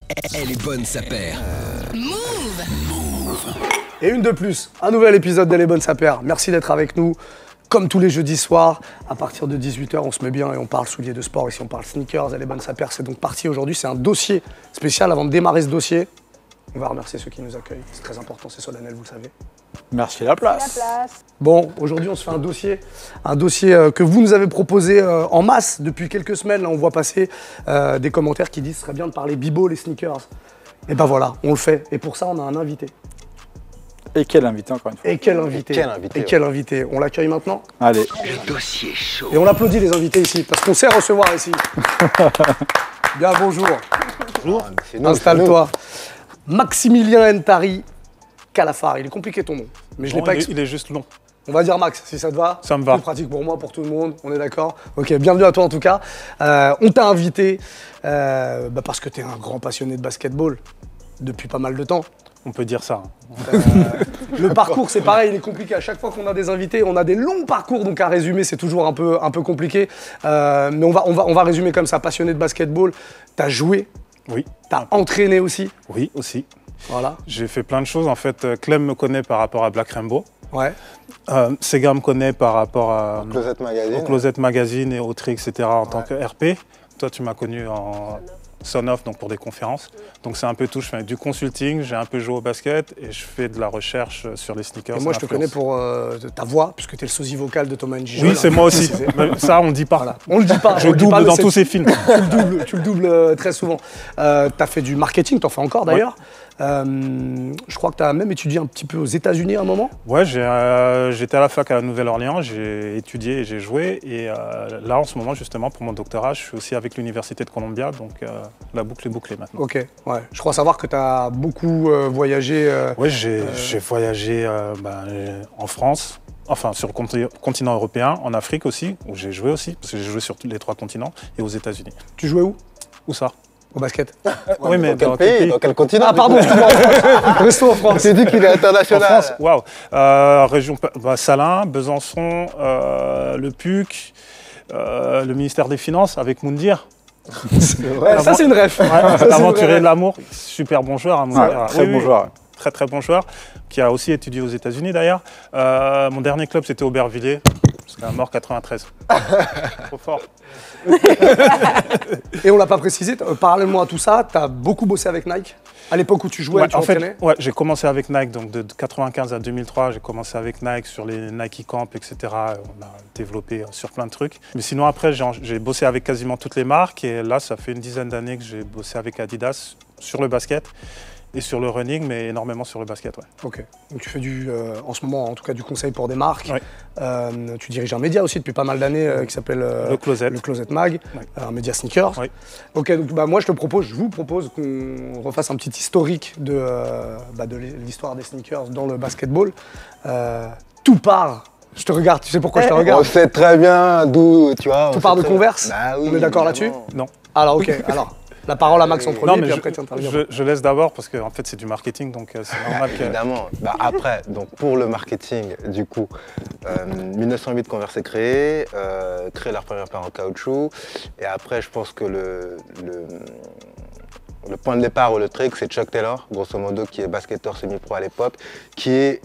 Elle est bonne sa paire. Et une de plus, un nouvel épisode d'Elle est bonne sa paire. Merci d'être avec nous. Comme tous les jeudis soirs, à partir de 18 h, on se met bien et on parle souliers de sport. Ici, on parle sneakers. Elle est bonne sa paire. C'est donc parti aujourd'hui. C'est un dossier spécial. Avant de démarrer ce dossier, on va remercier ceux qui nous accueillent. C'est très important, c'est solennel, vous le savez. Merci la place. Bon, aujourd'hui, on se fait un dossier que vous nous avez proposé en masse depuis quelques semaines. Là, on voit passer des commentaires qui disent « ce serait bien de parler bibo, les sneakers ». Et ben voilà, on le fait. Et pour ça, on a un invité. Et quel invité encore une fois. Et quel invité. Quel invité. On l'accueille maintenant. Allez. Le dossier chaud. Et on applaudit les invités ici, parce qu'on sait recevoir ici. Bien, bonjour. Bonjour. Installe-toi. Maximilien Ntari Calafar. Il est compliqué ton nom, mais je l'ai pas il est juste long. On va dire Max, si ça te va. Ça me va. Plus pratique pour moi, pour tout le monde, on est d'accord. Ok, bienvenue à toi en tout cas. On t'a invité parce que tu es un grand passionné de basketball depuis pas mal de temps. On peut dire ça. Le parcours, c'est pareil, il est compliqué. À chaque fois qu'on a des invités, on a des longs parcours, donc à résumer, c'est toujours un peu compliqué. Mais on va résumer comme ça. Passionné de basketball, t'as joué. Oui. T'as entraîné aussi. Oui, aussi. Voilà. J'ai fait plein de choses. En fait, Clem me connaît par rapport à Black Rainbow. Ouais. Sega me connaît par rapport à Closet Magazine. au Closet Magazine et au Tri, etc. en tant que RP. Toi, tu m'as connu en Son-Off, donc pour des conférences. Donc c'est un peu tout. Je fais du consulting, j'ai un peu joué au basket et je fais de la recherche sur les sneakers. Et moi, je te connais pour ta voix, puisque tu es le sosie vocal de Thomas Njijol. Oui, c'est moi aussi. Mais ça, on le dit pas. Voilà. On le dit pas. Je double dans tous ces films. Tu le doubles très souvent. Tu as fait du marketing, tu en fais encore d'ailleurs. Je crois que tu as même étudié un petit peu aux États-Unis à un moment. Ouais, j'étais à la fac à la Nouvelle-Orléans, j'ai étudié et j'ai joué. Et là, en ce moment, justement, pour mon doctorat, je suis aussi avec l'Université de Columbia, donc la boucle est bouclée maintenant. Ok, ouais. Je crois savoir que tu as beaucoup voyagé. Oui, j'ai voyagé en France, enfin sur le continent européen, en Afrique aussi, où j'ai joué aussi, parce que j'ai joué sur tous les 3 continents, et aux États-Unis. Tu jouais où? Où ça? Au basket. Oui, mais Dans quel pays? Dans quel continent? Ah, pardon, excuse-moi, en France. Restons en France. C'est dit qu'il est En international. France, waouh. Région Salins, Besançon, le PUC, le ministère des Finances avec Moundir. Ouais, ça, c'est une ref. L'aventurier de l'amour, super bon joueur. Hein, Moundir. Très bon joueur. Très très bon joueur, qui a aussi étudié aux États-Unis d'ailleurs. Mon dernier club, c'était Aubervilliers, c'était un mort 93. Trop fort. Et on l'a pas précisé, parallèlement à tout ça, tu as beaucoup bossé avec Nike à l'époque où tu jouais et tu entraînais. Ouais, j'ai commencé avec Nike, donc de 95 à 2003, j'ai commencé avec Nike sur les Nike Camp, etc. On a développé sur plein de trucs. Mais sinon après, j'ai bossé avec quasiment toutes les marques et là, ça fait une dizaine d'années que j'ai bossé avec Adidas sur le basket. Et sur le running, mais énormément sur le basket, ouais. Ok. Donc tu fais en ce moment, en tout cas, du conseil pour des marques. Ouais. Tu diriges un média aussi depuis pas mal d'années qui s'appelle le Closet Mag, ouais. Un média sneakers. Ouais. Ok, donc moi je vous propose qu'on refasse un petit historique de l'histoire des sneakers dans le basketball. Tout part. Je te regarde, tu sais pourquoi je te regarde? On sait très bien d'où, tu vois. Tout part de Converse. Bah oui, on est d'accord là-dessus? Non. Alors ok, alors. La parole à Max en premier, Non, mais puis après tu interviens. je laisse d'abord parce que en fait c'est du marketing, donc c'est normal que... Évidemment. Bah, après, donc pour le marketing, du coup, 1908 Converse est créé, créé leur première paire en caoutchouc. Et après, je pense que le point de départ ou le trick, c'est Chuck Taylor, grosso modo, qui est basketteur semi-pro à l'époque, qui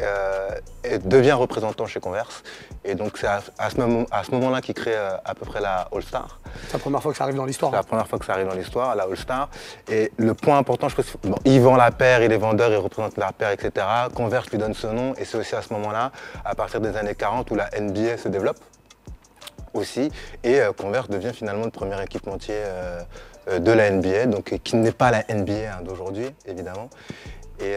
devient représentant chez Converse. Et donc c'est à ce moment-là qu'il crée à peu près la All-Star. C'est la première fois que ça arrive dans l'histoire. C'est la première fois que ça arrive dans l'histoire, la All-Star. Et le point important, je pense, il vend la paire, il est vendeur, il représente la paire, etc. Converse lui donne ce nom, et c'est aussi à ce moment-là, à partir des années 40, où la NBA se développe aussi. Et Converse devient finalement le premier équipementier de la NBA, donc qui n'est pas la NBA d'aujourd'hui, évidemment. Et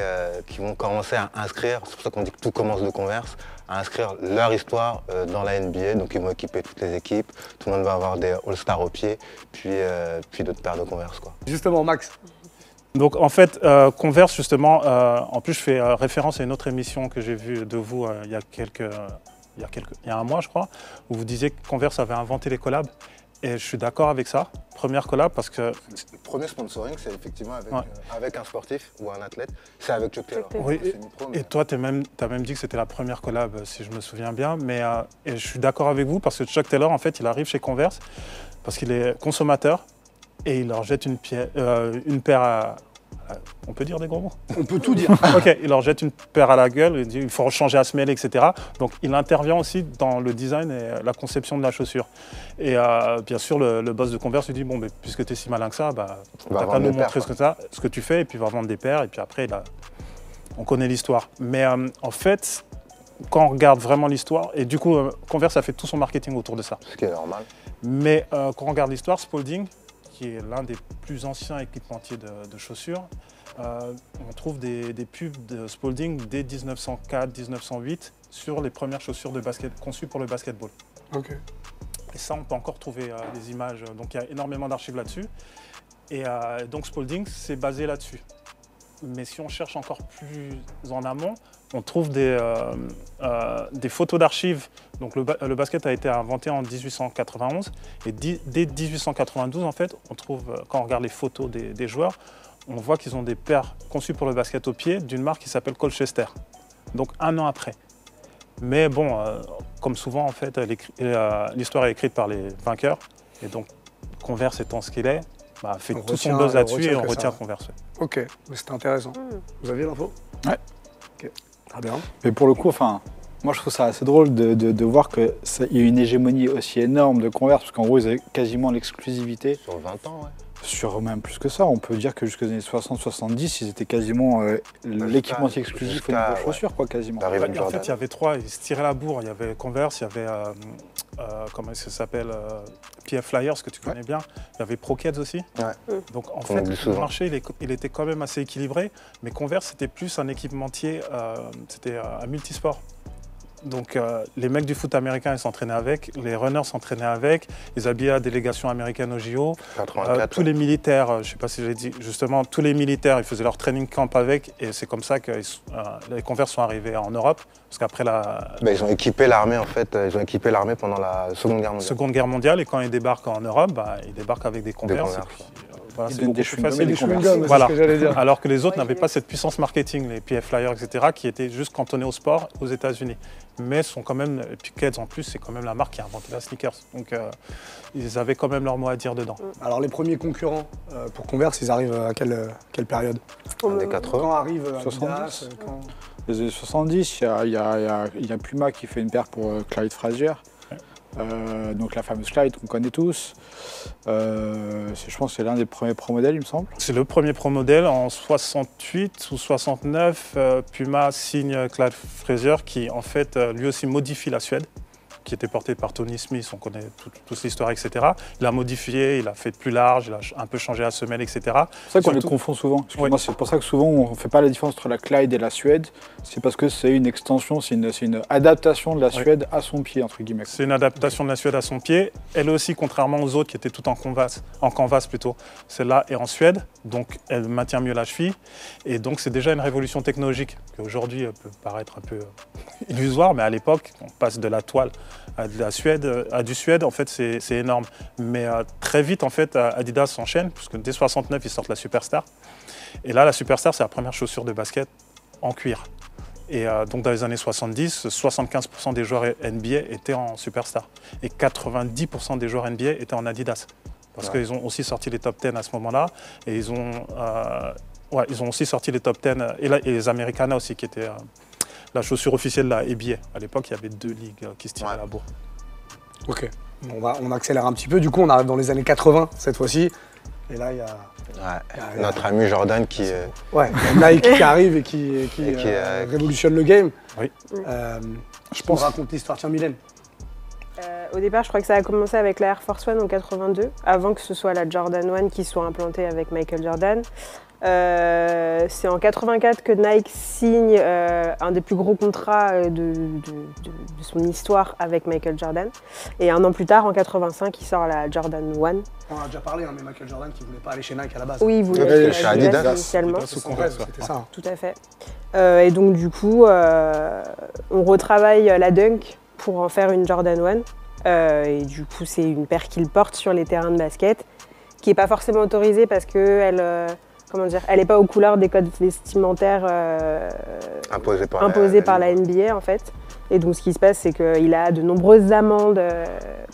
qui vont commencer à inscrire, c'est pour ça qu'on dit que tout commence de Converse, à inscrire leur histoire dans la NBA. Donc ils vont équiper toutes les équipes, tout le monde va avoir des All-Stars au pied, puis d'autres paires de Converse, quoi. Justement, Max. Donc en fait, Converse justement, en plus je fais référence à une autre émission que j'ai vue de vous il y a un mois je crois, où vous disiez que Converse avait inventé les collabs. Et je suis d'accord avec ça. Première collab parce que... Le premier sponsoring, c'est effectivement avec un sportif ou un athlète. C'est avec Chuck Taylor. Oui, et toi, tu as même dit que c'était la première collab, si je me souviens bien. Mais et je suis d'accord avec vous parce que Chuck Taylor, en fait, il arrive chez Converse parce qu'il est consommateur et il leur jette une paire On peut dire des gros mots? On peut tout dire. Ok, il leur jette une paire à la gueule, il dit il faut changer à semelle, etc. Donc il intervient aussi dans le design et la conception de la chaussure. Et bien sûr, le boss de Converse lui dit bon, mais puisque tu es si malin que ça, t'as qu'à nous montrer ce que tu fais, et puis va vendre des paires, et puis après, on connaît l'histoire. Mais en fait, quand on regarde vraiment l'histoire, et du coup, Converse a fait tout son marketing autour de ça. Ce qui est normal. Mais quand on regarde l'histoire, Spalding, qui est l'un des plus anciens équipementiers de chaussures, on trouve des pubs de Spalding dès 1904-1908 sur les premières chaussures de basket conçues pour le basketball. Ok. Et ça, on peut encore trouver des images. Donc il y a énormément d'archives là-dessus. Et donc Spalding, c'est basé là-dessus. Mais si on cherche encore plus en amont, on trouve des photos d'archives. Donc le basket a été inventé en 1891 et dès 1892, en fait, on trouve, quand on regarde les photos des joueurs, on voit qu'ils ont des paires conçues pour le basket au pied d'une marque qui s'appelle Colchester. Donc 1 an après. Mais bon, comme souvent, en fait, l'histoire est écrite par les vainqueurs. Et donc Converse étant ce qu'il est, fait tout son buzz là-dessus et on retient Converse. Ok, mais c'était intéressant. Vous aviez l'info? Ouais. Ok, très bien. Mais pour le coup, moi je trouve ça assez drôle de voir qu'il y a une hégémonie aussi énorme de Converse, parce qu'en gros ils avaient quasiment l'exclusivité. Sur 20 ans, ouais. Sur même plus que ça, on peut dire que jusqu'aux années 60-70, ils étaient quasiment l'équipementier exclusif au niveau chaussures, quoi, quasiment. En fait, il y avait 3, ils se tiraient la bourre. Il y avait Converse, il y avait, comment ça s'appelle, PF Flyers, que tu connais bien. Il y avait Pro Kids aussi. Ouais. Donc en fait, le marché, il était quand même assez équilibré, mais Converse, c'était plus un équipementier, c'était un multisport. Donc les mecs du foot américain, ils s'entraînaient avec, les runners s'entraînaient avec, ils habillaient la délégation américaine au JO. 84, tous les militaires, je ne sais pas si j'ai dit, justement, tous les militaires, ils faisaient leur training camp avec, et c'est comme ça que les Converse sont arrivés en Europe, parce qu'après ils ont équipé l'armée, en fait, ils ont équipé l'armée pendant la Seconde Guerre mondiale. Seconde Guerre mondiale, et quand ils débarquent en Europe, ils débarquent avec des Converse. Voilà, c'est beaucoup plus facile. Voilà. Alors que les autres n'avaient pas cette puissance marketing, les PF Flyers, etc., qui étaient juste cantonnés au sport aux États-Unis. Mais sont quand même, et puis Keds en plus, c'est quand même la marque qui a inventé la sneakers. Donc ils avaient quand même leur mot à dire dedans. Alors les premiers concurrents pour Converse, ils arrivent à quelle période? Années 80. Quand arrive 70. Les années 70, il y a Puma qui fait une paire pour Clyde Frazier. Donc la fameuse Clyde qu'on connaît tous. Je pense que c'est l'un des premiers pro modèles, il me semble. C'est le premier pro modèle. En 68 ou 69, Puma signe Clyde Frazier qui en fait lui aussi modifie la Suède, qui était portée par Tony Smith, on connaît toute l'histoire, etc. Il l'a modifié, il l'a fait plus large, il a un peu changé la semelle, etc. C'est pour ça qu'on les confond souvent. C'est pour ça que souvent on ne fait pas la différence entre la Clyde et la Suède. C'est parce que c'est une extension, c'est une adaptation de la Suède à son pied, entre guillemets. C'est une adaptation de la Suède à son pied. Elle aussi, contrairement aux autres qui étaient toutes en canvas plutôt, celle-là est en Suède, donc elle maintient mieux la cheville. Et donc c'est déjà une révolution technologique qui aujourd'hui peut paraître un peu illusoire, mais à l'époque, on passe de la toile à du Suède, en fait, c'est énorme. Mais très vite, en fait, Adidas s'enchaîne, puisque dès 69, ils sortent la Superstar. Et là, la Superstar, c'est la première chaussure de basket en cuir. Et donc, dans les années 70, 75% des joueurs NBA étaient en Superstar. Et 90% des joueurs NBA étaient en Adidas. Parce qu'ils ont aussi sorti les top 10 à ce moment-là. Et ils ont aussi sorti les top 10, et les Americana aussi, qui étaient la chaussure officielle de la NBA. À l'époque, il y avait 2 ligues qui se tiraient la bourre. Ok, on accélère un petit peu. Du coup, on arrive dans les années 80 cette fois-ci. Et là, il y a notre ami Jordan qui... Nike qui arrive et qui révolutionne le game. Oui. Je pense raconte l'histoire. Tiens, Mylène. Au départ, je crois que ça a commencé avec la Air Force One en 82, avant que ce soit la Jordan 1 qui soit implantée avec Michael Jordan. C'est en 84 que Nike signe un des plus gros contrats de son histoire avec Michael Jordan. Et 1 an plus tard, en 85, il sort la Jordan 1. On en a déjà parlé, mais Michael Jordan qui ne voulait pas aller chez Nike à la base. Oui, il voulait aller chez Adidas initialement. C'était ça. Tout à fait. Et donc du coup, on retravaille la Dunk pour en faire une Jordan 1. Et du coup, c'est une paire qu'il porte sur les terrains de basket, qui n'est pas forcément autorisée parce qu'elle n'est pas aux couleurs des codes vestimentaires imposés par la NBA en fait. Et donc, ce qui se passe, c'est qu'il a de nombreuses amendes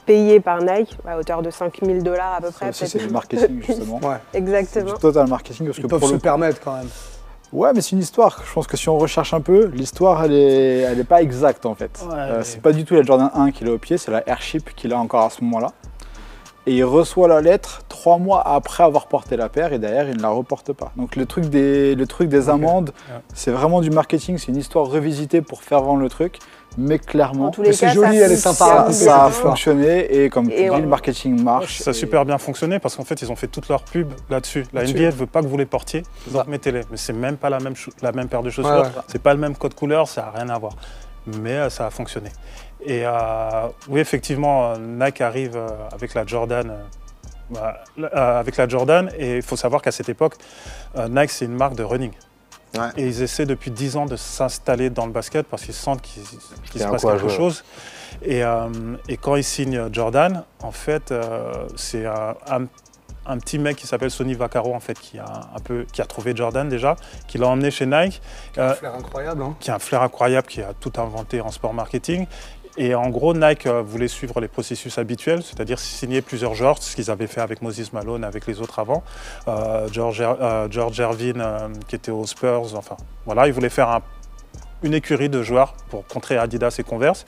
payées par Nike, à hauteur de $5 000 à peu près. Ça, c'est du marketing, justement. Ouais. C'est Exactement. du total marketing. Parce Ils que peuvent pour se le permettre quand même. Ouais, mais c'est une histoire. Je pense que si on recherche un peu, l'histoire, elle est pas exacte en fait. Ouais, C'est pas du tout la Jordan 1 qu'il a au pied, c'est la Airship qu'il a encore à ce moment-là. Et il reçoit la lettre 3 mois après avoir porté la paire et derrière, il ne la reporte pas. Donc le truc des amendes, Ouais. c'est vraiment du marketing, c'est une histoire revisitée pour faire vendre le truc. Mais clairement, En tous les c'est cas, joli, ça elle est sympa à ça, raconter, ça a cette histoire. fonctionné et comme tu Et dis, on- le marketing marche. Ça a et- super bien fonctionné parce qu'en fait, ils ont fait toute leur pub là-dessus. La Là-dessus. NBA ne veut pas que vous les portiez, donc Ça. mettez-les. Mais c'est même pas la même paire de chaussures, Ouais, ouais. c'est pas le même code couleur, ça n'a rien à voir. Mais ça a fonctionné. Et oui, effectivement, Nike arrive avec la Jordan. Avec la Jordan, et il faut savoir qu'à cette époque, Nike c'est une marque de running. Ouais. Et ils essaient depuis 10 ans de s'installer dans le basket parce qu'ils sentent qu'il y a se un passe coup à quelque jouer. chose. Et quand ils signent Jordan, en fait, c'est un petit mec qui s'appelle Sonny Vaccaro en fait, qui a trouvé Jordan déjà, qui l'a emmené chez Nike, Flair incroyable, hein. qui a un flair incroyable, qui a tout inventé en sport marketing. Et en gros, Nike voulait suivre les processus habituels, c'est-à-dire signer plusieurs joueurs, ce qu'ils avaient fait avec Moses Malone, avec les autres avant. George Ervin, qui était aux Spurs, enfin voilà, ils voulaient faire une écurie de joueurs pour contrer Adidas et Converse.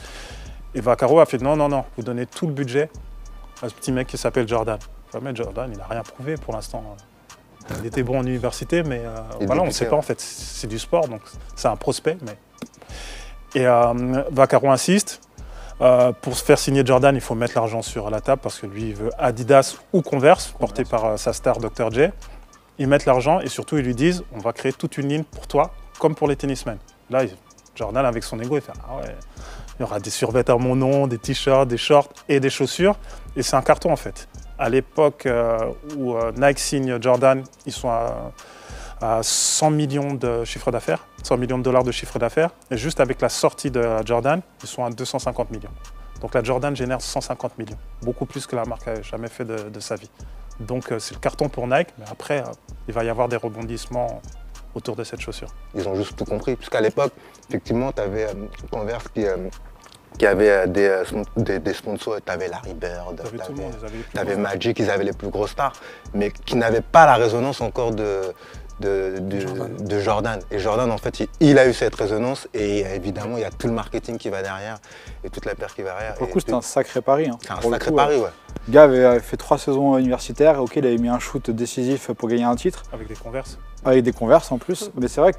Et Vaccaro a fait non, vous donnez tout le budget à ce petit mec qui s'appelle Jordan. Mais Jordan, il n'a rien prouvé pour l'instant. Il était bon en université, mais voilà, on ne sait pas en fait. C'est du sport, donc c'est un prospect. Et Vaccaro insiste. Pour se faire signer Jordan, il faut mettre l'argent sur la table parce que lui, il veut Adidas ou Converse, porté par sa star Dr. J. Ils mettent l'argent et surtout, ils lui disent on va créer toute une ligne pour toi, comme pour les tennismen. Là, Jordan, avec son ego, il fait ah ouais, il y aura des survêtements à mon nom, des t-shirts, des shorts et des chaussures. Et c'est un carton en fait. À l'époque où Nike signe Jordan, ils sont à 100 millions de chiffre d'affaires, 100 millions de dollars de chiffre d'affaires. Et juste avec la sortie de Jordan, ils sont à 250 millions. Donc la Jordan génère 150 millions, beaucoup plus que la marque n'avait jamais fait de sa vie. Donc c'est le carton pour Nike, mais après, il va y avoir des rebondissements autour de cette chaussure. Ils ont juste tout compris. Puisqu'à l'époque, effectivement, tu avais Converse qui avait des sponsors. Tu avais Larry Bird, T'avais tout le monde, ils avaient les plus tu avais gros. Magic, ils avaient les plus grosses stars, mais qui n'avaient pas la résonance encore de Jordan. Et Jordan, en fait, il a eu cette résonance et évidemment, il y a tout le marketing qui va derrière et toute la paire qui va derrière. Pour le Et coup, c'était un sacré pari. Hein. c'est un Pour le sacré coup, pari, ouais. Le gars avait fait 3 saisons universitaires, ok, il avait mis un shoot décisif pour gagner un titre, Avec des Converse. avec des Converse en plus. Mais c'est vrai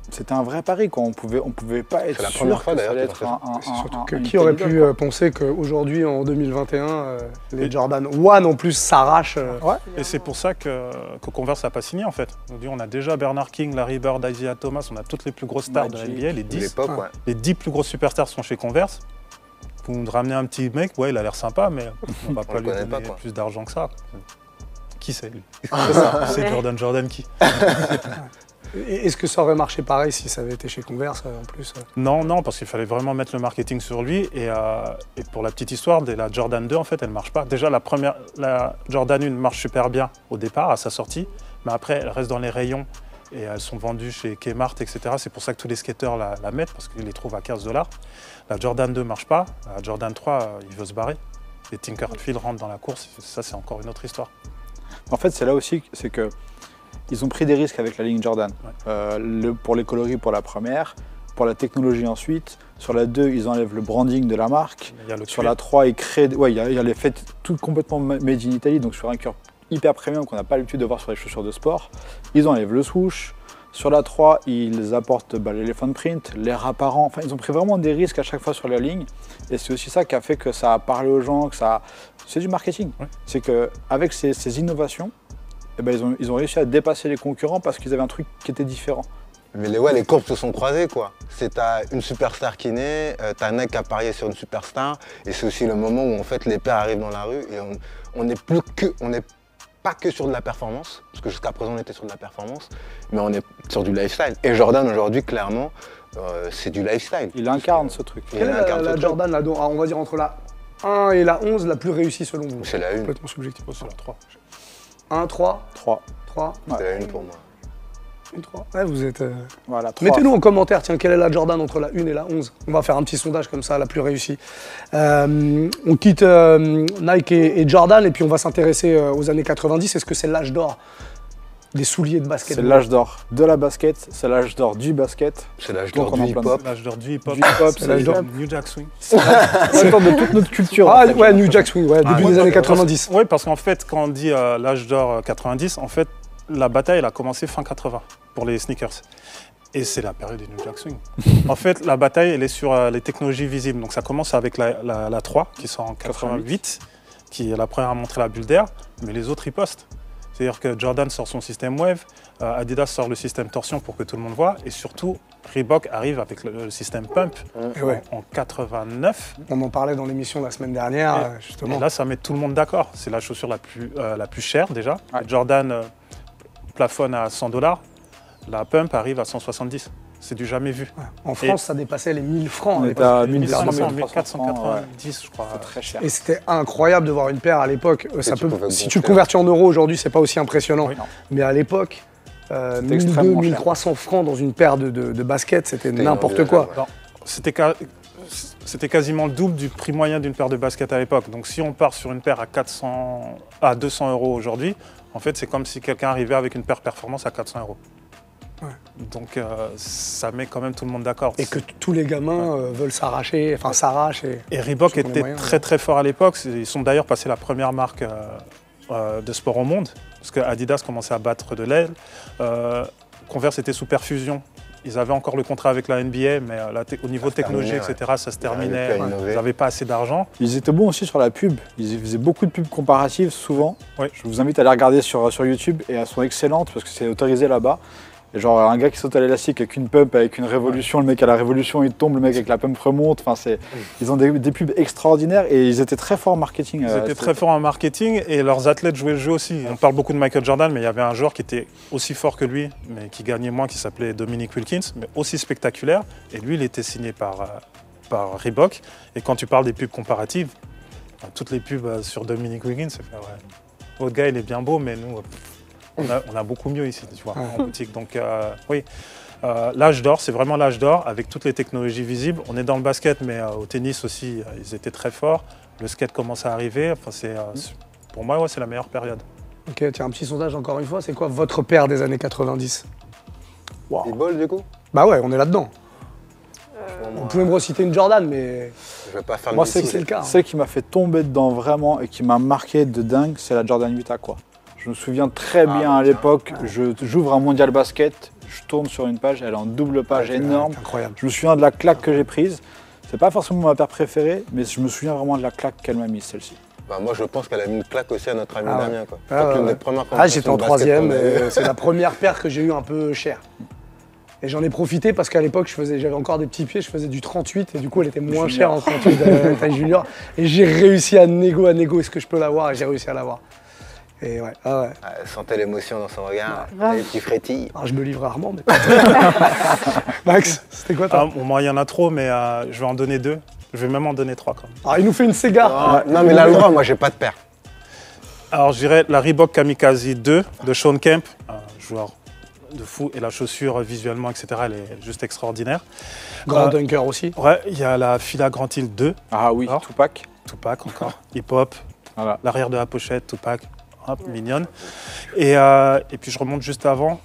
c'était un vrai pari, quoi. On pouvait pas être C'est la sûr première fois, que ça d'ailleurs, allait qu'ils être ont fait ça. C'est surtout que une qui aurait telle pu idole, penser qu'aujourd'hui, en 2021, les Jordan 1 en plus s'arrachent. quoi. Et c'est pour ça que Converse n'a pas signé en fait. On a déjà Bernard King, Larry Bird, Isaiah Thomas, on a toutes les plus grosses stars de la Magic. NBA, les De 10. l'époque, ouais. Les 10 plus grosses superstars sont chez Converse. Vous me ramenez un petit mec, ouais, il a l'air sympa, mais on va On pas le lui connaît donner pas, quoi. plus d'argent que ça. Qui c'est lui C'est Jordan qui Est-ce que ça aurait marché pareil si ça avait été chez Converse en plus Non, parce qu'il fallait vraiment mettre le marketing sur lui. Et pour la petite histoire, la Jordan 2, en fait, elle ne marche pas. Déjà, la Jordan 1 marche super bien au départ, à sa sortie, mais après, elle reste dans les rayons et elles sont vendues chez Kmart, etc. C'est pour ça que tous les skateurs la mettent, parce qu'ils les trouvent à 15 $. La Jordan 2 ne marche pas. La Jordan 3, il veut se barrer. Les Tinkerfield rentrent dans la course. Ça, c'est encore une autre histoire. En fait, c'est là aussi, c'est que ils ont pris des risques avec la ligne Jordan. Pour les coloris pour la première, pour la technologie ensuite. Sur la 2, ils enlèvent le branding de la marque. Il y a le Sur cuir. la 3, ils créent. Ouais, il y a les faits tout complètement made in Italy, donc sur un cœur hyper premium qu'on n'a pas l'habitude de voir sur les chaussures de sport. Ils enlèvent le swoosh. Sur la 3, ils apportent l'elephant print, l'air apparent. Enfin, ils ont pris vraiment des risques à chaque fois sur la ligne. Et c'est aussi ça qui a fait que ça a parlé aux gens, que ça. C'est du marketing. Ouais. C'est qu'avec ces innovations, eh ben, ils ont réussi à dépasser les concurrents parce qu'ils avaient un truc qui était différent. Mais les courbes se sont croisées, quoi. C'est t'as une superstar qui naît, t'as Nike qui a parié sur une superstar, et c'est aussi le moment où en fait les paires arrivent dans la rue et on n'est pas que sur de la performance, parce que jusqu'à présent on était sur de la performance, mais on est sur du lifestyle. Et Jordan aujourd'hui, clairement, c'est du lifestyle. Il incarne ce truc. Il Quelle est incarne ce la truc. Jordan, là, on va dire entre la 1 et la 11, la plus réussie selon vous? C'est la une. Complètement subjectif. Oh, c'est la 3. 1, 3, 3. 3. C'est la une pour moi. Une 3. Ouais, vous êtes. Voilà, 3. Mettez-nous en commentaire, tiens, quelle est la Jordan entre la 1 et la 11. On va faire un petit sondage comme ça, la plus réussie. On quitte Nike et Jordan et puis on va s'intéresser aux années 90. Est-ce que c'est l'âge d'or des souliers de basket? C'est l'âge d'or de la basket, c'est l'âge d'or du basket. C'est l'âge Donc, d'or on du en plein hip-hop. L'âge d'or du hip-hop. Du hip-hop, c'est l'âge d'or. New Jack Swing. C'est l'âge d'or de toute notre culture. Ah en fait. ouais, New Jack Swing, ouais, début des années 90. Oui, parce qu'en fait, quand on dit l'âge d'or 90, en fait, la bataille, elle a commencé fin 80 pour les sneakers. Et c'est la période du New Jack Swing. En fait, la bataille, elle est sur les technologies visibles. Donc ça commence avec la 3, qui sort en 88, qui est la première à montrer la bulle d'air, mais les autres, ils postent. C'est-à-dire que Jordan sort son système Wave, Adidas sort le système torsion pour que tout le monde voit, et surtout, Reebok arrive avec le système Pump Et ouais. en 89. On en parlait dans l'émission la semaine dernière, justement. Et là, ça met tout le monde d'accord. C'est la chaussure la plus chère déjà. Ouais. Jordan plafonne à $100, la Pump arrive à 170. C'est du jamais vu. En France, ça dépassait les 1000 francs. On à est l'époque. à 1500, 1300, 1490, je crois. C'est très cher. Et c'était incroyable de voir une paire à l'époque. Ça tu peut, pouvais si gonfler. tu le convertis en euros aujourd'hui, c'est pas aussi impressionnant. Oui, non. Mais à l'époque, extrêmement 1200, cher. 1300 francs dans une paire de baskets, c'était C'était n'importe quoi. inenvisageable, Non, c'était quasiment le double du prix moyen d'une paire de baskets à l'époque. Donc si on part sur une paire à 200 euros aujourd'hui, en fait c'est comme si quelqu'un arrivait avec une paire performance à 400 euros. Donc ça met quand même tout le monde d'accord. Et que tous les gamins veulent s'arracher, enfin s'arrachent. Et Reebok Ceux qui ont les était moyens, très très fort à l'époque. Ils sont d'ailleurs passés la première marque de sport au monde, parce que Adidas commençait à battre de l'aile. Converse était sous perfusion. Ils avaient encore le contrat avec la NBA, mais au niveau se technologie, terminait, etc., ça se terminait. plus à innover. Ils n'avaient pas assez d'argent. Ils étaient bons aussi sur la pub. Ils faisaient beaucoup de pubs comparatives, souvent. Oui. Je vous invite à les regarder sur YouTube et elles sont excellentes parce que c'est autorisé là-bas. Et genre un gars qui saute à l'élastique avec une pump, avec une révolution, le mec à la révolution il tombe, le mec avec la pump remonte. Enfin, ils ont des pubs extraordinaires et ils étaient très forts en marketing. Ils étaient très forts en marketing et leurs athlètes jouaient le jeu aussi. On parle beaucoup de Michael Jordan, mais il y avait un joueur qui était aussi fort que lui, mais qui gagnait moins, qui s'appelait Dominique Wilkins, mais aussi spectaculaire. Et lui, il était signé par Reebok. Et quand tu parles des pubs comparatives, toutes les pubs sur Dominique Wilkins, c'est ouais, votre gars, il est bien beau, mais nous, on a beaucoup mieux ici, tu vois, en boutique. Donc oui, l'âge d'or, c'est vraiment l'âge d'or avec toutes les technologies visibles. On est dans le basket, mais au tennis aussi, ils étaient très forts. Le skate commence à arriver. Enfin, pour moi, ouais, c'est la meilleure période. Ok, tiens, un petit sondage encore une fois. C'est quoi votre paire des années 90? E-ball du coup. Bah ouais, on est là-dedans. Vous pouvez me reciter une Jordan, mais Je vais pas faire Moi, le c'est métier. le cas. Celle qui m'a fait tomber dedans vraiment et qui m'a marqué de dingue, c'est la Jordan 8 Aqua. Je me souviens très bien à l'époque, j'ouvre un mondial basket, je tourne sur une page, elle est en double page énorme. C'est incroyable. Je me souviens de la claque que j'ai prise. C'est pas forcément ma paire préférée, mais je me souviens vraiment de la claque qu'elle m'a mise, celle-ci. Bah, moi je pense qu'elle a mis une claque aussi à notre ami Ah ouais. Damien. Quoi. Ah C'est ouais, l'une ouais. des premières Ah, j'étais en compétitions de basket 3e, qu'on a eues. et c'est la première paire que j'ai eu un peu chère. Et j'en ai profité parce qu'à l'époque, j'avais encore des petits pieds, je faisais du 38 et du coup, elle était moins chère en 38 taille junior. Et j'ai réussi à négo, est-ce que je peux l'avoir? Et j'ai réussi à l'avoir. Et ouais, ah ouais. Elle sentait l'émotion dans son regard, grave. les petits frétilles. Alors, je me livre rarement, mais. Max, c'était quoi toi? Moi, il y en a trop, mais je vais en donner 2. Je vais même en donner 3 quand même. Alors, il nous fait une Sega. Ah, non mais là le droit, moi j'ai pas de paire. Alors, je dirais la Reebok Kamikaze 2 de Sean Kemp, un joueur de fou, et la chaussure visuellement, etc., elle est juste extraordinaire. Grand dunker aussi. Ouais, il y a la Fila Grand Hill 2, Ah oui, Alors Tupac. Tupac encore, hip-hop, Voilà. l'arrière de la pochette, Tupac, hop, mignonne. Et puis je remonte juste avant,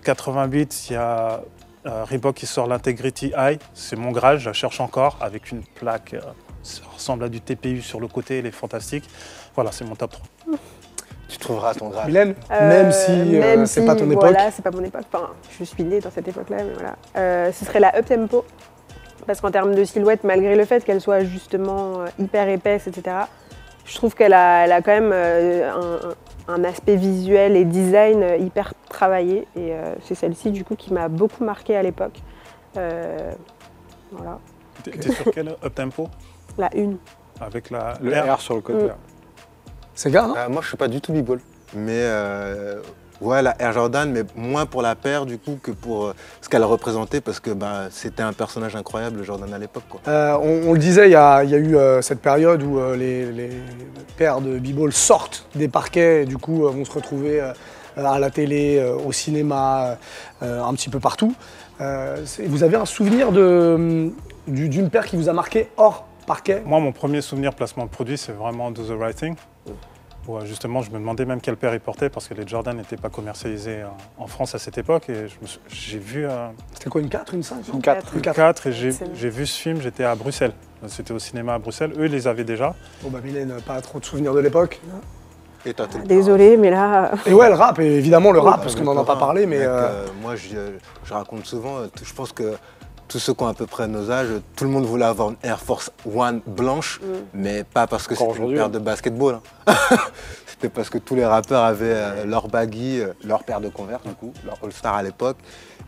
88, il y a Reebok qui sort l'Integrity High, c'est mon Graal, je la cherche encore, avec une plaque, ça ressemble à du TPU sur le côté, elle est fantastique. Voilà, c'est mon top 3. Tu trouveras ton grade. Mylène, même si c'est pas ton époque. Voilà, c'est pas mon époque. Enfin, je suis née dans cette époque-là, mais voilà. Ce serait la Up Tempo. Parce qu'en termes de silhouette, malgré le fait qu'elle soit justement hyper épaisse, etc., je trouve qu'elle a quand même un aspect visuel et design hyper travaillé. Et c'est celle-ci, du coup, qui m'a beaucoup marquée à l'époque. Voilà. T'es sur quel up-tempo? La une. Avec la Le R. R sur le côté. Sega, non? Moi je suis pas du tout b-ball. Mais ouais, la Air Jordan, mais moins pour la paire du coup que pour ce qu'elle représentait parce que c'était un personnage incroyable, le Jordan à l'époque. Quoi. On le disait, il y a eu cette période où les paires de b-ball sortent des parquets et du coup vont se retrouver à la télé, au cinéma, un petit peu partout. Vous avez un souvenir d'une paire qui vous a marqué hors parquet? Moi, mon premier souvenir placement de produit, c'est vraiment Do the Right Thing. Où, justement, je me demandais même quelle paire il portait parce que les Jordan n'étaient pas commercialisés en France à cette époque. Et j'ai vu C'était quoi, une 4, une 5? Une 4. Une 4. 4 et j'ai vu ce film, j'étais à Bruxelles. C'était au cinéma à Bruxelles. Eux, ils les avaient déjà. Bon bah Mylène, pas trop de souvenirs de l'époque. Et toi, t'es- Désolée, mais là, Et ouais, le rap, et évidemment le rap, Ah, parce mais qu'on n'en a pas Corin, parlé, mais... mec, moi, je raconte souvent, je pense que tous ceux qui ont à peu près nos âges, tout le monde voulait avoir une Air Force One blanche, mais pas parce que Encore c'était une aujourd'hui, paire hein. de basketball. Hein. C'était parce que tous les rappeurs avaient leur baggy, leur paire de Converse, du coup, leur All-Star à l'époque.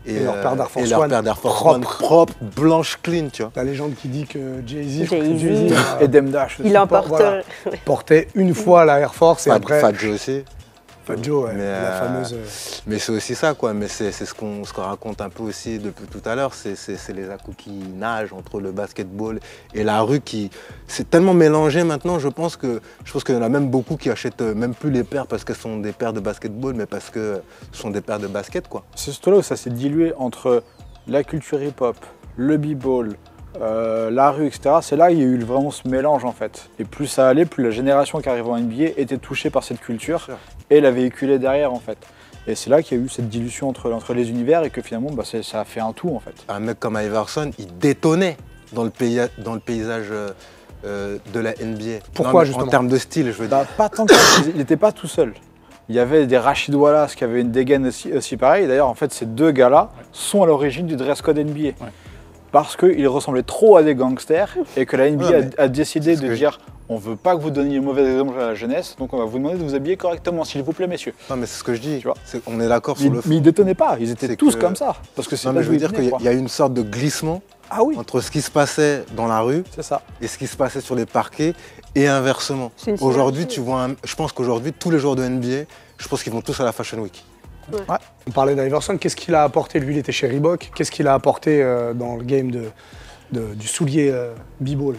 Et leur paire d'Air Force et leur One paire d'Air Force propre. One propre, blanche, clean, tu vois. La légende qui dit que Jay-Z, Jay-Z. Et Dame Dash aussi. il emporte. voilà. Portait une fois la Air Force et après... Fat Joe aussi. Fat Joe, ouais, Mais, la fameuse... Mais c'est aussi ça, quoi. Mais c'est ce qu'on raconte un peu aussi depuis tout à l'heure. C'est les nagent entre le basketball et la rue qui... C'est tellement mélangé maintenant, je pense qu'il y en a même beaucoup qui achètent même plus les paires parce qu'elles sont des paires de basketball, mais parce que ce sont des paires de basket, quoi. C'est surtout là où ça s'est dilué entre la culture hip-hop, le b-ball, la rue, etc. C'est là qu'il y a eu vraiment ce mélange en fait. Et plus ça allait, plus la génération qui arrivait en NBA était touchée par cette culture et la véhiculait derrière en fait. Et c'est là qu'il y a eu cette dilution entre les univers et que finalement bah, ça a fait un tout en fait. Un mec comme Iverson, il détonnait dans le paysage de la NBA. Pourquoi, Non, mais justement? En termes de style, je veux dire. Bah, pas tant que ça, il n'était pas tout seul. Il y avait des Rashid Wallace qui avaient une dégaine aussi pareille. D'ailleurs, en fait, ces deux gars-là sont à l'origine du dress code NBA. Parce qu'ils ressemblaient trop à des gangsters et que la NBA Ouais, a décidé ce de que dire on veut pas que vous donniez le mauvais exemple à la jeunesse, donc on va vous demander de vous habiller correctement, s'il vous plaît, messieurs. Non, mais c'est ce que je dis. Tu vois. On est d'accord sur le fond. Mais ils détonnaient pas, ils étaient C'est tous que- comme ça. Parce que c'est Non, là mais je d'où veux ils dire venaient, qu'il quoi. y a une sorte de glissement Ah oui, entre ce qui se passait dans la rue c'est ça. et ce qui se passait sur les parquets et inversement. C'est une Aujourd'hui, synergie. tu vois, je pense qu'aujourd'hui, tous les joueurs de NBA, je pense qu'ils vont tous à la Fashion Week. On parlait d'Iverson, qu'est-ce qu'il a apporté? Lui, il était chez Reebok. Qu'est-ce qu'il a apporté dans le game du soulier b-ball?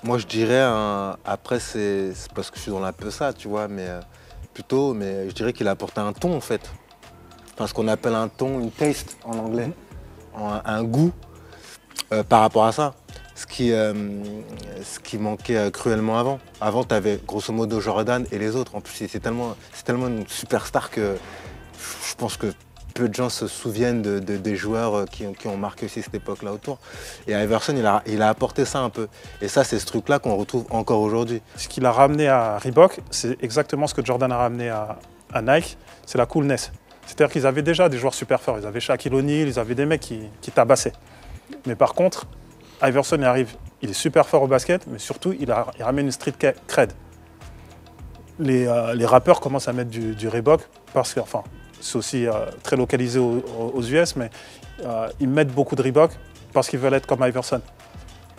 Moi, je dirais, après, c'est parce que je suis dans la peu ça, tu vois, mais mais je dirais qu'il a apporté un ton, en fait. Enfin, ce qu'on appelle un ton, une taste en anglais, un goût par rapport à ça. Ce qui manquait cruellement avant. Avant, tu avais grosso modo Jordan et les autres. En plus, c'est tellement une superstar que je pense que peu de gens se souviennent des joueurs qui ont marqué aussi cette époque-là autour. Et Iverson, il a apporté ça un peu. Et ça, c'est ce truc-là qu'on retrouve encore aujourd'hui. Ce qu'il a ramené à Reebok, c'est exactement ce que Jordan a ramené à Nike, c'est la coolness. C'est-à-dire qu'ils avaient déjà des joueurs super forts. Ils avaient Shaquille O'Neal, ils avaient des mecs qui tabassaient. Mais par contre, Iverson il arrive, il est super fort au basket, mais surtout, il ramène une street cred. Les rappeurs commencent à mettre du Reebok parce que, enfin, c'est aussi très localisé aux US, mais ils mettent beaucoup de Reebok parce qu'ils veulent être comme Iverson.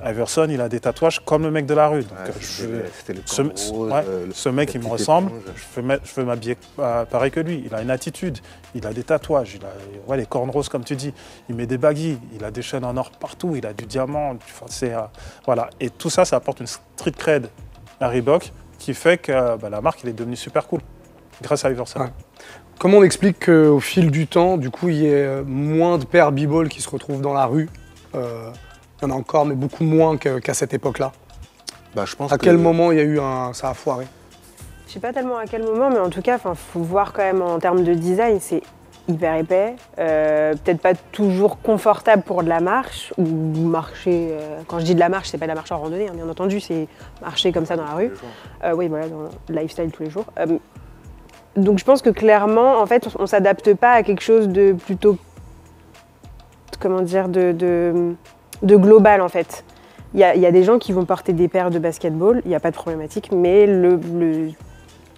Iverson, il a des tatouages comme le mec de la rue. Donc, C'était le ce, corps rose, ouais, le- ce mec, la il me petite ressemble, éponge. je veux m'habiller pareil que lui. Il a une attitude, il a des tatouages, il a les cornes roses comme tu dis, il met des baguilles, il a des chaînes en or partout, il a du diamant. Enfin, voilà. Et tout ça, ça apporte une street cred à Reebok qui fait que la marque, il est devenue super cool grâce à Iverson. Ouais. Comment on explique qu'au fil du temps, du coup, il y ait moins de paires b-ball qui se retrouvent dans la rue? Il y en a encore, mais beaucoup moins qu'à cette époque-là. Bah, je pense À que- quel moment il y a eu ça a foiré? Je sais pas tellement à quel moment, mais en tout cas, faut voir quand même en termes de design, c'est hyper épais, peut-être pas toujours confortable pour de la marche ou marcher. Quand je dis de la marche, c'est pas de la marche en randonnée, hein, bien entendu, c'est marcher comme ça dans la rue. Oui, voilà, dans le lifestyle tous les jours. Donc je pense que clairement, en fait, on s'adapte pas à quelque chose de plutôt, comment dire, de global en fait. Il y a des gens qui vont porter des paires de basketball, il n'y a pas de problématique, mais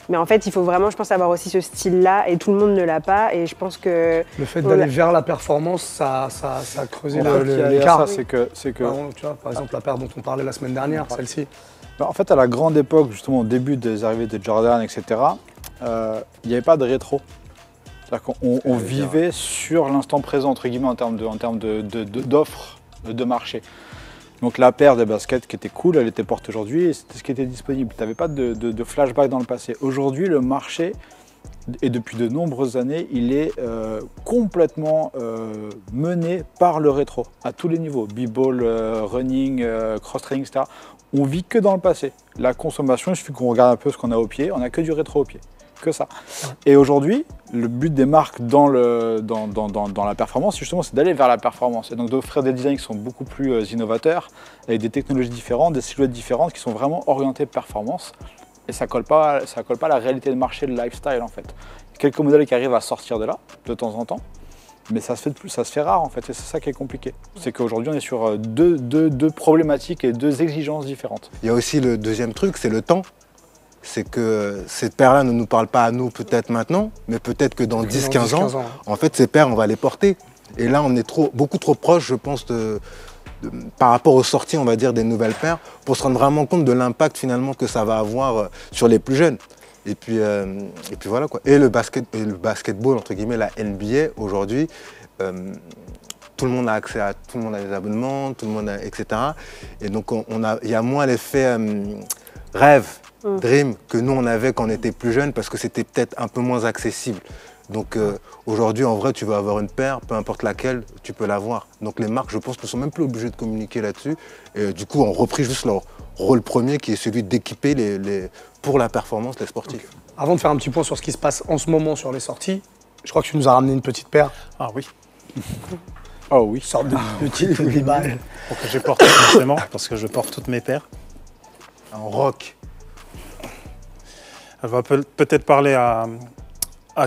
mais en fait, il faut vraiment, je pense, avoir aussi ce style-là, et tout le monde ne l'a pas, et je pense que... Le fait d'aller vers la performance, ça a creusé En fait, il y a l'écart. ça, c'est que Tu vois, par exemple, la paire dont on parlait la semaine dernière, celle-ci. bah, en fait, à la grande époque, justement, au début des arrivées de Jordan, etc., il n'y avait pas de rétro. C'est-à-dire qu'on vivait sur l'instant présent, entre guillemets, en termes d'offres de marché. Donc la paire de baskets qui était cool, elle était portée aujourd'hui et c'était ce qui était disponible. Tu n'avais pas de flashback dans le passé. Aujourd'hui, le marché et depuis de nombreuses années, il est complètement mené par le rétro, à tous les niveaux, b-ball, running, cross-training, etc. On vit que dans le passé. La consommation, il suffit qu'on regarde un peu ce qu'on a au pied, on n'a que du rétro au pied, que ça. Et aujourd'hui, le but des marques dans la performance, justement, c'est d'aller vers la performance, et donc d'offrir des designs qui sont beaucoup plus innovateurs, avec des technologies différentes, des silhouettes différentes, qui sont vraiment orientées performance. Et ça colle pas à la réalité de marché de lifestyle en fait. Il y a quelques modèles qui arrivent à sortir de là de temps en temps, mais ça se fait rare en fait, et c'est ça qui est compliqué. C'est qu'aujourd'hui on est sur deux problématiques et deux exigences différentes. Il y a aussi le deuxième truc, c'est le temps. C'est que ces paires-là ne nous parlent pas à nous peut-être maintenant, mais peut-être que dans 10-15 ans, en fait ces paires on va les porter. Et là on est beaucoup trop proche, je pense, par rapport aux sorties, on va dire, des nouvelles paires, pour se rendre vraiment compte de l'impact finalement que ça va avoir sur les plus jeunes. Et puis voilà quoi. Et le basketball, entre guillemets, la NBA, aujourd'hui, tout le monde a accès à, tout le monde a des abonnements, tout le monde a, etc. Et donc il y a moins l'effet rêve, dream, que nous on avait quand on était plus jeunes, parce que c'était peut-être un peu moins accessible. Donc aujourd'hui, en vrai, tu veux avoir une paire, peu importe laquelle, tu peux l'avoir. Donc les marques, je pense, ne sont même plus obligées de communiquer là-dessus. Et du coup, ont repris juste leur rôle premier, qui est celui d'équiper pour la performance les sportifs. Okay. Avant de faire un petit point sur ce qui se passe en ce moment sur les sorties, je crois que tu nous as ramené une petite paire. Ah oui. Oh oui. Une sorte de petite Levi. Pour que j'ai porté forcément, parce que je porte toutes mes paires. En rock. Elle va peut-être parler à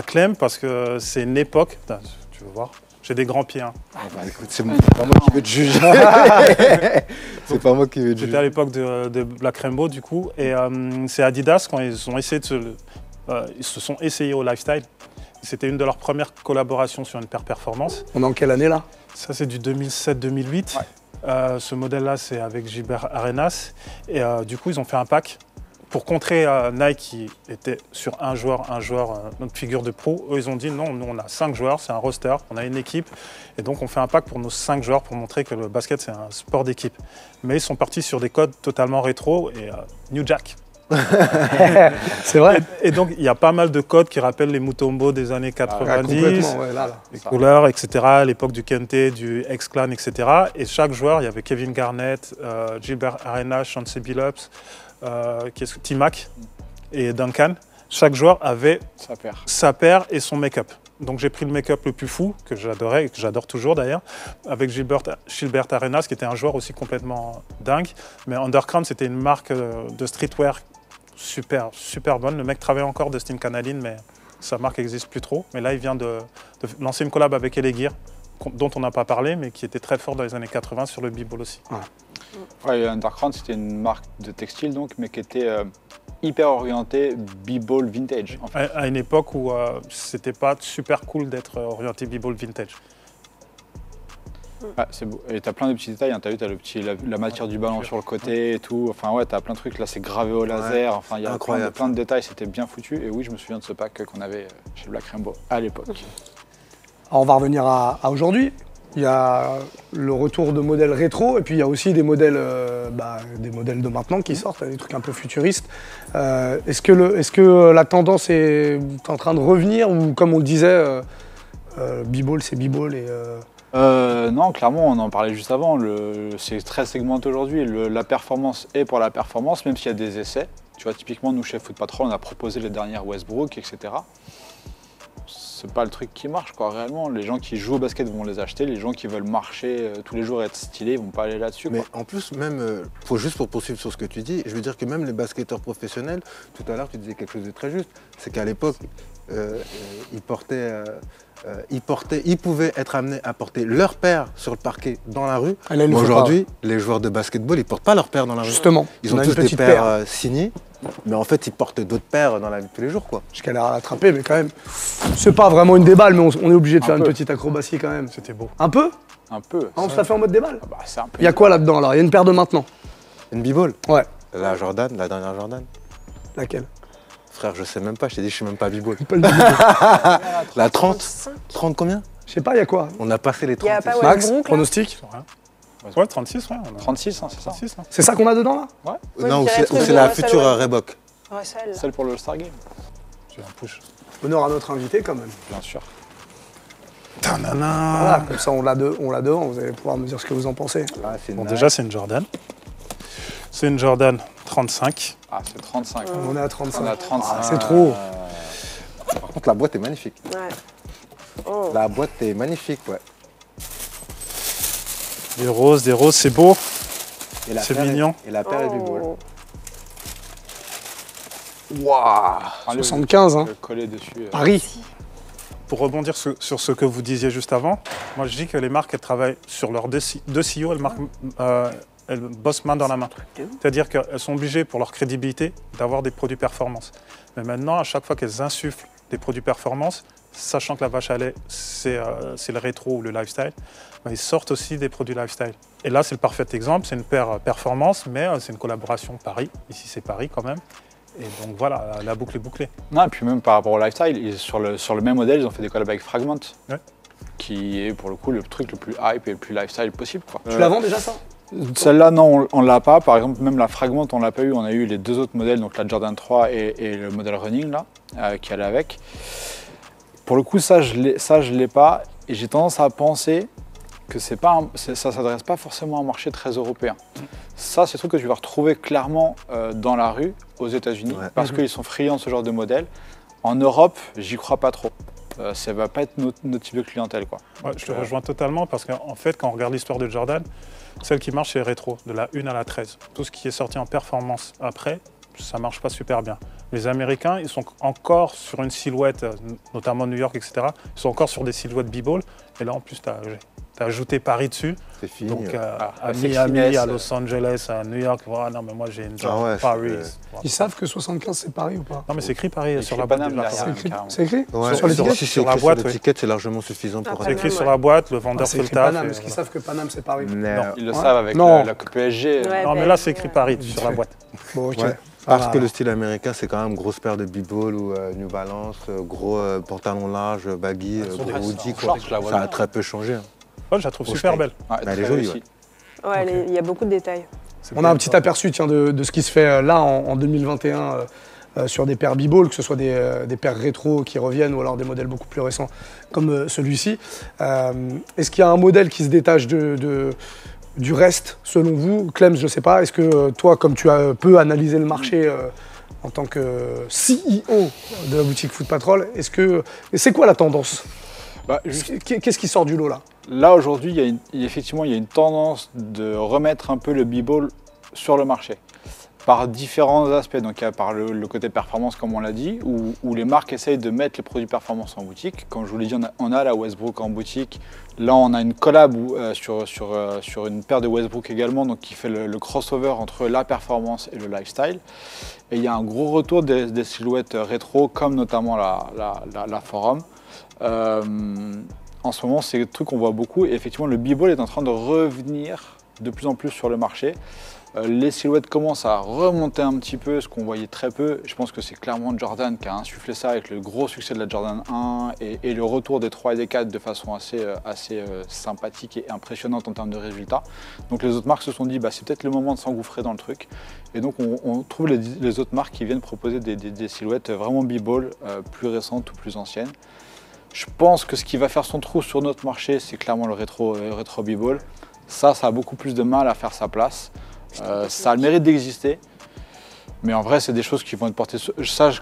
Clem, parce que c'est une époque. Putain, tu veux voir? J'ai des grands pieds. Hein. Ah bah écoute, c'est pas moi qui vais te juger. C'est pas moi qui vais te juger. J'étais à l'époque de Black Rainbow, du coup. Et c'est Adidas, quand ils ont essayé ils se sont essayés au lifestyle. C'était une de leurs premières collaborations sur une paire performance. On est en quelle année là? Ça, c'est du 2007-2008. Ouais. Ce modèle-là, c'est avec Gilbert Arenas. Et du coup, ils ont fait un pack. Pour contrer Nike qui était sur un joueur, notre figure de pro, eux ils ont dit non, nous on a 5 joueurs, c'est un roster, on a une équipe, et donc on fait un pack pour nos 5 joueurs pour montrer que le basket c'est un sport d'équipe. Mais ils sont partis sur des codes totalement rétro et New Jack. C'est vrai. Et donc il y a pas mal de codes qui rappellent les Mutombo des années 90, ouais, là. les couleurs, etc., à l'époque du Kente, du X-Clan, etc. Et chaque joueur, il y avait Kevin Garnett, Gilbert Arenas, Chauncey Billups, T-Mac et Duncan. Chaque joueur avait sa paire et son make-up. Donc j'ai pris le make-up le plus fou, que j'adorais et que j'adore toujours d'ailleurs, avec Gilbert Arenas, qui était un joueur aussi complètement dingue. Mais Underground, c'était une marque de streetwear super bonne. Le mec travaille encore, Dustin Canalin, mais sa marque n'existe plus trop. Mais là, il vient de lancer une collab avec Elegear, dont on n'a pas parlé, mais qui était très fort dans les années 80 sur le b-ball aussi. Ouais, Underground, c'était une marque de textile, donc, mais qui était hyper orientée b-ball vintage. En fait. À une époque où c'était pas super cool d'être orienté b-ball vintage. Ouais, c'est beau. Et t'as plein de petits détails, hein. T'as vu, la matière du ballon sur le côté et tout. Enfin ouais, t'as plein de trucs. Là, c'est gravé au laser. Enfin, il y a plein de détails. C'était bien foutu. Et oui, je me souviens de ce pack qu'on avait chez Black Rainbow à l'époque. Alors, on va revenir à aujourd'hui. Il y a le retour de modèles rétro et puis il y a aussi des modèles de maintenant qui sortent, des trucs un peu futuristes. Est-ce que la tendance est en train de revenir ou comme on le disait, b-ball c'est b-ball et... Non, clairement, on en parlait juste avant. C'est très segmenté aujourd'hui. La performance est pour la performance, même s'il y a des essais. Tu vois, typiquement, nous, chez Foot Patrol, on a proposé les dernières Westbrook, etc. C'est pas le truc qui marche, quoi, réellement. Les gens qui jouent au basket vont les acheter. Les gens qui veulent marcher tous les jours et être stylés, ils vont pas aller là-dessus. Mais en plus, même, juste pour poursuivre sur ce que tu dis, je veux dire que même les basketteurs professionnels, tout à l'heure, tu disais quelque chose de très juste. C'est qu'à l'époque, ils pouvaient être amenés à porter leur paire sur le parquet dans la rue. Mais aujourd'hui, les joueurs de basketball, ils portent pas leur paire dans la rue. Justement. Ils ont tous des paires signées, mais en fait, ils portent d'autres paires dans la vie de tous les jours, quoi. Je galère à l'attraper, mais quand même, c'est pas vraiment une déballe, mais on est obligé de faire une petite acrobatie quand même. C'était beau. Un peu? Un peu. On se la fait en mode déballe? Bah, c'est un peu. Il y a quoi là-dedans, là? Il y a une paire de maintenant? Une b-ball? Ouais. La Jordan, la dernière Jordan. Laquelle? Frère, je sais même pas, je t'ai dit, je suis même pas b-ball. Pas le b-ball. La 30? 30 combien? Je sais pas, il y a quoi? On a passé les 30. Max, pronostic? Ouais, 36, ouais. 36, hein, c'est ça. 36, hein. C'est ça qu'on a dedans, là? Ouais. Non, ou c'est la future Reebok. Ouais, Celle pour le All-Star Game. J'ai un push. Honneur à notre invité quand même. Bien sûr. Voilà, comme ça on l'a devant, vous allez pouvoir me dire ce que vous en pensez. Ah, c'est Bon, nice. déjà, c'est une Jordan. C'est une Jordan 35. Ah, c'est 35. On est à 35. On est à 35. Ah, c'est trop. Par contre, la boîte est magnifique. Ouais. Oh. La boîte est magnifique, ouais. Des roses, c'est beau. Et la C'est paire est- mignon. Et la paire est du beau. Oh. Waouh, Allez, 75, hein. le collet dessus. Paris. Pour rebondir sur ce que vous disiez juste avant, moi je dis que les marques, elles travaillent sur leurs deux CEO, elles bossent main dans la main. C'est-à-dire qu'elles sont obligées, pour leur crédibilité, d'avoir des produits performance. Mais maintenant, à chaque fois qu'elles insufflent des produits performance, sachant que la vache à lait, c'est le rétro ou le lifestyle, ils sortent aussi des produits lifestyle. Et là, c'est le parfait exemple, c'est une paire performance, mais c'est une collaboration Paris. Ici, c'est Paris quand même. Et donc voilà, la boucle est bouclée. Non, et puis même par rapport au lifestyle, sur le même modèle, ils ont fait des collabs avec Fragment, Ouais. qui est pour le coup le truc le plus hype et le plus lifestyle possible, quoi. Tu la vends déjà ça? Celle-là, non, on l'a pas. Par exemple, même la Fragment, on l'a pas eu. On a eu les deux autres modèles, donc la Jordan 3 et le modèle Running, là, qui allait avec. Pour le coup, ça, je l'ai pas. Et j'ai tendance à penser que ça s'adresse pas forcément à un marché très européen. Ça, c'est des trucs que tu vas retrouver clairement dans la rue, aux États-Unis, Ouais. parce qu'ils sont friands de ce genre de modèle. En Europe, j'y crois pas trop. Ça va pas être notre type de clientèle, quoi. Ouais, je te rejoins totalement parce qu'en fait, quand on regarde l'histoire de Jordan, celle qui marche, c'est les rétro, de la 1 à la 13. Tout ce qui est sorti en performance après, ça marche pas super bien. Les Américains, ils sont encore sur une silhouette, notamment New York, etc. Ils sont encore sur des silhouettes b-ball. Et là, en plus, tu as ajouté Paris dessus. C'est fini. Donc, ouais. à la Miami, sexiness, à Los Angeles, à New York, voilà, non, mais moi, j'ai une Ah ouais, Paris. c'est- Voilà. Ils savent que 75 c'est Paris ou pas? Non, mais c'est écrit Paris Il sur écrit la boîte Paname de la derrière. C'est Jordan. écrit? carrément. C'est écrit? Ouais, Sur l'étiquette? si Sur c'est la écrit boîte, sur oui. l'étiquette, c'est largement suffisant pour Ah, C'est écrit Paname, sur ouais. la boîte, le Ah, vendeur c'est fait le écrit taf. Paname. et Est-ce qu'ils voilà. savent que Paname c'est Paris? Mais, Non. Ils le Ouais. savent avec Non. la PSG. Ouais, Non, mais là, c'est écrit Paris sur la boîte. Bon, ok. ouais. Ça Parce va. que le style américain, c'est quand même grosse paire de b-ball ou New Balance, gros pantalon large, baggy, sont gros des- hoodie, en quoi. short, je la vois Ça a bien. très peu changé. hein. Ouais, je la trouve Au super steak. belle. Ouais, Elle est très jolie, réussi. Ouais, il y a beaucoup de détails. C'est On a un bien, petit ça. aperçu tiens, de ce qui se fait là en 2021 sur des paires b-ball, que ce soit des paires rétro qui reviennent ou alors des modèles beaucoup plus récents comme celui-ci. Est-ce qu'il y a un modèle qui se détache du reste selon vous? Clem, je ne sais pas. Est-ce que toi, comme tu peux analyser le marché en tant que CEO de la boutique Foot Patrol, c'est quoi la tendance? Bah, juste- Qu'est-ce qui sort du lot là? Là, aujourd'hui, effectivement, il y a une tendance de remettre un peu le b-ball sur le marché par différents aspects. Donc, il y a par le côté performance, comme on l'a dit, où les marques essayent de mettre les produits performance en boutique. Comme je vous l'ai dit, on a la Westbrook en boutique. Là, on a une collab sur une paire de Westbrook également, donc qui fait le crossover entre la performance et le lifestyle. Et il y a un gros retour des silhouettes rétro, comme notamment la Forum. En ce moment, c'est le truc qu'on voit beaucoup. Et effectivement, le b-ball est en train de revenir de plus en plus sur le marché. Les silhouettes commencent à remonter un petit peu, ce qu'on voyait très peu. Je pense que c'est clairement Jordan qui a insufflé ça avec le gros succès de la Jordan 1 et le retour des 3 et des 4 de façon assez sympathique et impressionnante en termes de résultats. Donc les autres marques se sont dit, c'est peut-être le moment de s'engouffrer dans le truc. Et donc on trouve les autres marques qui viennent proposer des silhouettes vraiment b-ball, plus récentes ou plus anciennes. Je pense que ce qui va faire son trou sur notre marché, c'est clairement le rétro b-ball. Ça a beaucoup plus de mal à faire sa place. Ça a le mérite d'exister, mais en vrai, c'est des choses qui vont être portées.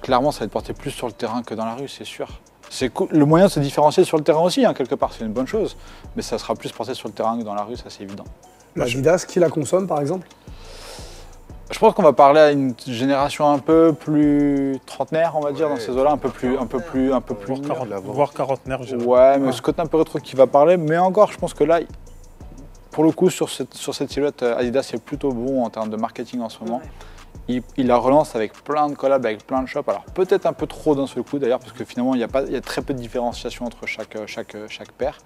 Clairement, ça va être porté plus sur le terrain que dans la rue, c'est sûr. C'est cool. Le moyen de se différencier sur le terrain aussi, quelque part, c'est une bonne chose, mais ça sera plus porté sur le terrain que dans la rue, ça c'est évident. L'Adidas, qui la consomme par exemple? Je pense qu'on va parler à une génération un peu plus trentenaire, on va dire, dans ces eaux-là, un peu plus Voire quarantenaire, je dirais. Ouais, mais ce côté un peu rétro qui va parler, mais encore, je pense que là, pour le coup, sur cette silhouette, Adidas est plutôt bon en termes de marketing en ce moment. Ouais. Il la relance avec plein de collabs, avec plein de shops. Alors peut-être un peu trop d'un seul coup d'ailleurs, parce que finalement il y a très peu de différenciation entre chaque paire.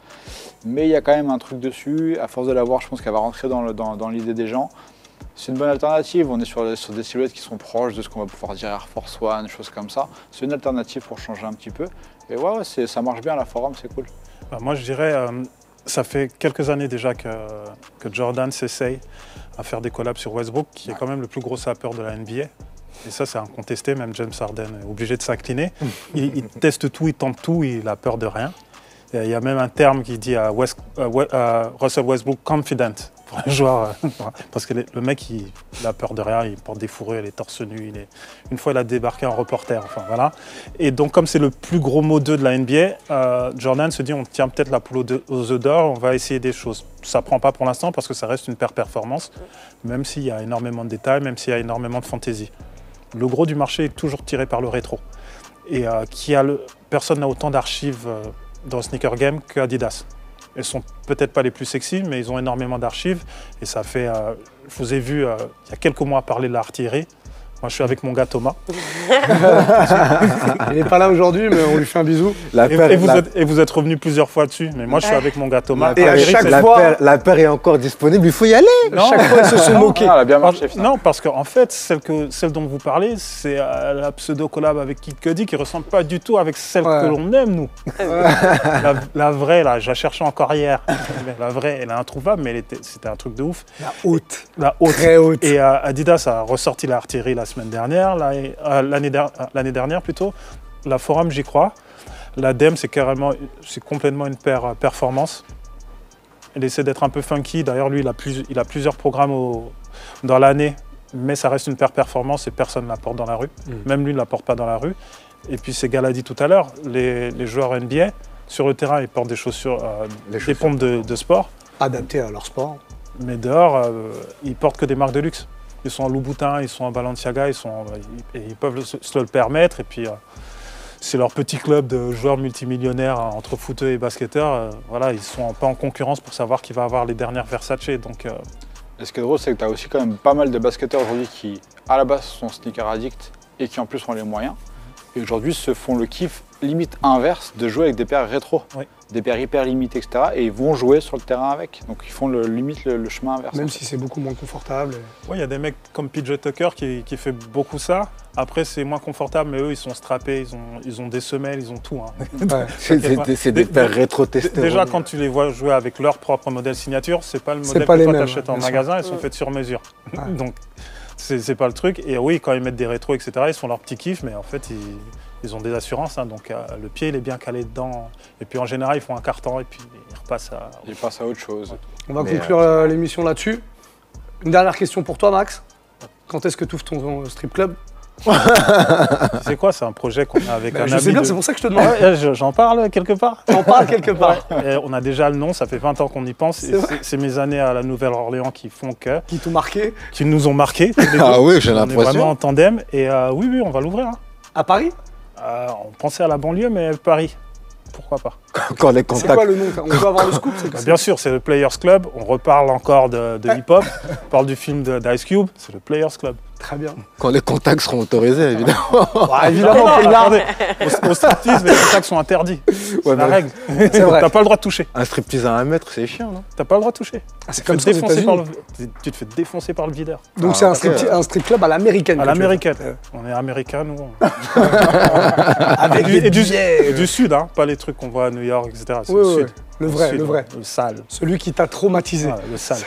Mais il y a quand même un truc dessus. À force de l'avoir, je pense qu'elle va rentrer dans l'idée des gens. C'est une bonne alternative. On est sur des silhouettes qui sont proches de ce qu'on va pouvoir dire Air Force One, choses comme ça. C'est une alternative pour changer un petit peu. Et ouais, ça marche bien la Forum, c'est cool. Moi, je dirais, ça fait quelques années déjà que Jordan s'essaye à faire des collabs sur Westbrook, qui est quand même le plus gros sapeur de la NBA. Et ça, c'est incontesté. Même James Harden est obligé de s'incliner. Il teste tout, il tente tout, il a peur de rien. Et il y a même un terme qui dit à Russell Westbrook confident pour un joueur. Parce que le mec, il a peur de rien, il porte des fourrures, il est torse nu. Une fois, il a débarqué en reporter. Enfin, voilà. Et donc, comme c'est le plus gros mot 2 de la NBA, Jordan se dit on tient peut-être la poule aux œufs d'or, on va essayer des choses. Ça ne prend pas pour l'instant parce que ça reste une paire performance, même s'il y a énormément de détails, même s'il y a énormément de fantaisie. Le gros du marché est toujours tiré par le rétro. Et personne n'a autant d'archives dans le sneaker game qu'Adidas. Elles ne sont peut-être pas les plus sexy, mais ils ont énormément d'archives. Et ça fait... je vous ai vu il y a quelques mois parler de l'artillerie. Moi, je suis avec mon gars Thomas. Il n'est pas là aujourd'hui, mais on lui fait un bisou. Et vous êtes revenu plusieurs fois dessus. Mais moi, je suis avec mon gars Thomas. Et à chaque fois, la paire est encore disponible, il faut y aller. Chaque fois, ils se sont moqués. Ah, elle a bien marché, finalement. Non, parce qu'en fait, celle dont vous parlez, c'est la pseudo-collab avec Kid Cudi qui ne ressemble pas du tout avec celle que l'on aime, nous. La vraie, là, je la cherchais encore hier. La vraie, elle est introuvable, mais c'était un truc de ouf. La haute. Très haute. Et Adidas a ressorti l'artillerie la semaine dernière, l'année dernière plutôt. La Forum, j'y crois. La Dem, c'est complètement une paire performance. Elle essaie d'être un peu funky. D'ailleurs, lui, il a plusieurs programmes dans l'année, mais ça reste une paire performance et personne ne la porte dans la rue. Même lui ne la porte pas dans la rue. Et puis, c'est Gala dit tout à l'heure, les joueurs NBA, sur le terrain, ils portent des chaussures, des pompes de sport. Adaptées à leur sport. Mais dehors, ils portent que des marques de luxe. Ils sont en Louboutin, ils sont en Balenciaga, ils peuvent se le permettre. Et puis, c'est leur petit club de joueurs multimillionnaires entre footeux et basketteurs. Voilà, ils ne sont pas en concurrence pour savoir qui va avoir les dernières Versace. Donc, et ce qui est drôle, c'est que tu as aussi quand même pas mal de basketteurs aujourd'hui qui, à la base, sont sneaker addicts et qui en plus ont les moyens. Et aujourd'hui, se font le kiff limite inverse de jouer avec des paires rétro. Oui. Des paires hyper limitées, etc. Et ils vont jouer sur le terrain avec. Donc ils font limite le chemin inverse. Même si c'est beaucoup moins confortable. Oui, il y a des mecs comme PJ Tucker qui fait beaucoup ça. Après, c'est moins confortable, mais eux, ils sont strappés, ils ont des semelles, ils ont tout. Hein. Ouais. C'est des paires rétro-testées. Déjà, quand tu les vois jouer avec leur propre modèle signature, c'est pas le modèle que toi t'achètes en magasin, ils sont faits sur mesure. Ouais. Donc, c'est pas le truc. Et oui, quand ils mettent des rétros, etc., ils font leur petit kiff, mais en fait, ils ont des assurances, hein, donc le pied il est bien calé dedans. Et puis en général, ils font un carton et puis ils repassent à autre chose. Ouais. On va conclure l'émission là-dessus. Une dernière question pour toi, Max. Quand est-ce que tu ouvres ton strip club? C'est quoi? C'est un projet qu'on a avec un ami. Je sais bien, c'est pour ça que je te demande. Ouais, j'en parle quelque part. T'en parles quelque part. Ouais. On a déjà le nom, ça fait 20 ans qu'on y pense. C'est mes années à la Nouvelle-Orléans qui font que... Qui t'ont marqué? Qui nous ont marqué. Ah oui, j'ai l'impression. On est vraiment en tandem. Et oui, on va l'ouvrir. Hein. À Paris? On pensait à la banlieue, mais Paris. Pourquoi pas? Quand les contacts... C'est quoi le nom? On peut avoir le scoop? Bien sûr, c'est le Players Club. On reparle encore de hip-hop. On parle du film d'Ice Cube. C'est le Players Club. Très bien. Quand les contacts seront autorisés, évidemment. Évidemment, regardez, au striptease, les contacts sont interdits. C'est la règle. C'est vrai. T'as pas le droit de toucher. Un striptease à 1 mètre, c'est chiant, non? T'as pas le droit de toucher. C'est comme ça aux États-Unis. Tu te fais défoncer par le videur. Donc c'est un strip club à l'américaine. À l'américaine. On est américain, nous. Avec du sud, hein, pas les trucs qu'on voit à New York, etc. C'est le sud. sud. Le vrai. Le sale. Celui qui t'a traumatisé. Ah, le sale.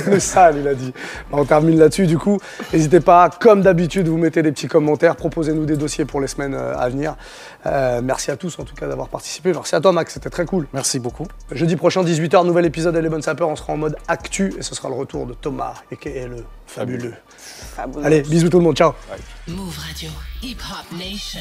Le sale, il a dit. On termine là-dessus, du coup. N'hésitez pas, comme d'habitude, vous mettez des petits commentaires. Proposez-nous des dossiers pour les semaines à venir. Merci à tous, en tout cas, d'avoir participé. Merci à toi, Max. C'était très cool. Merci beaucoup. Jeudi prochain, 18h, nouvel épisode des Bonnes Sapeurs. On sera en mode actu et ce sera le retour de Thomas, a.k.a. le fabuleux. Allez, bisous tout le monde. Ciao. Move Radio, Hip Hop Nation.